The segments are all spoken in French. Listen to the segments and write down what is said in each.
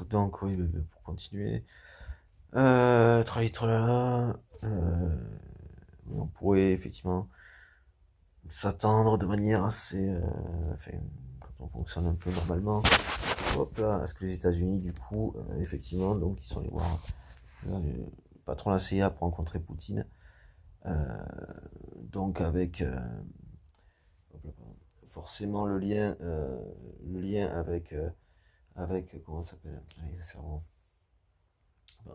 donc oui, pour continuer, trali tralala, on pourrait effectivement s'attendre de manière assez, enfin, quand on fonctionne un peu normalement, hop là, à ce que les États-Unis, du coup, effectivement, donc ils sont allés voir le patron de la CIA pour rencontrer Poutine, euh, donc avec forcément le lien avec comment ça s'appelle, allez, le cerveau. Bon.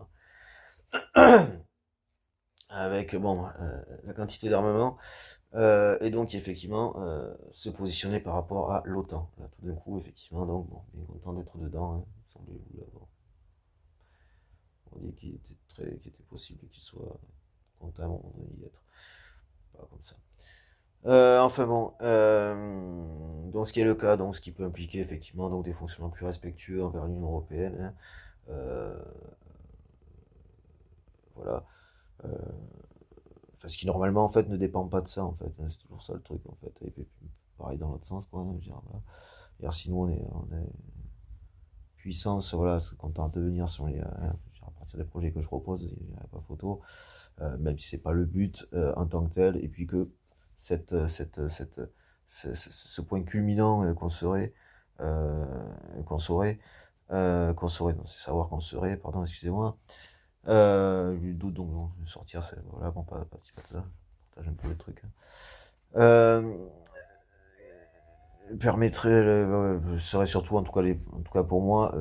Avec bon la quantité d'armement et donc effectivement se positionner par rapport à l'OTAN. Là tout d'un coup effectivement donc bon, bien content d'être dedans, hein, semblez-vous l'avoir. On dit qu'il était possible qu'il soit content à un moment donné d'y être. Pas comme ça. Enfin bon, donc ce qui est le cas, donc ce qui peut impliquer effectivement donc des fonctionnements plus respectueux envers l'Union européenne, hein, voilà. Euh, Enfin, ce qui normalement en fait ne dépend pas de ça en fait, hein, c'est toujours ça le truc en fait. Et puis, pareil dans l'autre sens quoi, hein, je veux dire, voilà. Dire, si nous on est puissance, voilà, content de devenir sur les, à partir des projets que je propose, il n'y a pas photo, même si c'est pas le but en tant que tel, et puis que ce point culminant euh, qu'on saurait, non, c'est savoir qu'on serait, pardon, excusez-moi, doute donc, je vais sortir, voilà, bon, pas petit peu de ça, je partage un peu le truc, hein. Euh, Permettrait, serait surtout, en tout cas pour moi,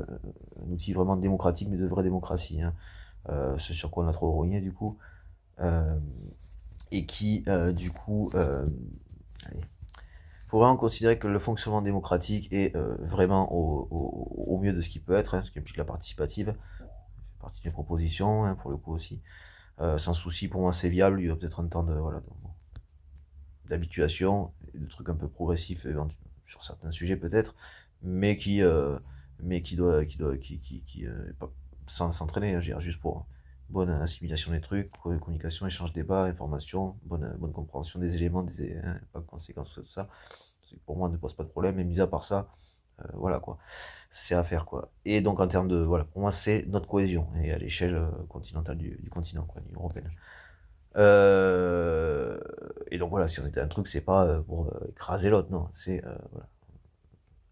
un outil vraiment démocratique, mais de vraie démocratie, hein. Ce sur quoi on a trop rogné, du coup, euh, et qui, du coup, allez, faut vraiment considérer que le fonctionnement démocratique est vraiment au mieux de ce qu'il peut être, hein, ce qui implique la participative, fait partie des propositions, hein, pour le coup aussi. Sans souci, pour moi, c'est viable. Il y a peut-être un temps de, voilà, d'habituation, de trucs un peu progressifs sur certains sujets peut-être, mais qui sans s'entraîner, hein, je veux dire, juste pour bonne assimilation des trucs, communication, échange débat, information, bonne compréhension des éléments, hein, pas de conséquences, tout ça. Pour moi, ne pose pas de problème. Et mis à part ça, voilà quoi, c'est à faire quoi. Et donc en termes de, voilà, pour moi, c'est notre cohésion et à l'échelle continentale du continent, quoi, l'Union européenne. Et donc voilà, si on était un truc, c'est pas pour écraser l'autre, non, c'est voilà,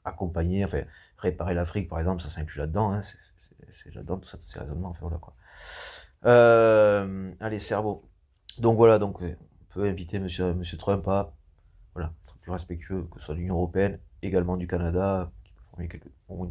accompagner, enfin réparer l'Afrique par exemple, ça s'inclut là-dedans, hein, c'est là-dedans tout ça, tous ces raisonnements, enfin voilà quoi. Allez, cerveau. Donc voilà, donc on peut inviter monsieur Trump à voilà, être plus respectueux que ce soit de l'Union européenne, également du Canada, qui peut former pour une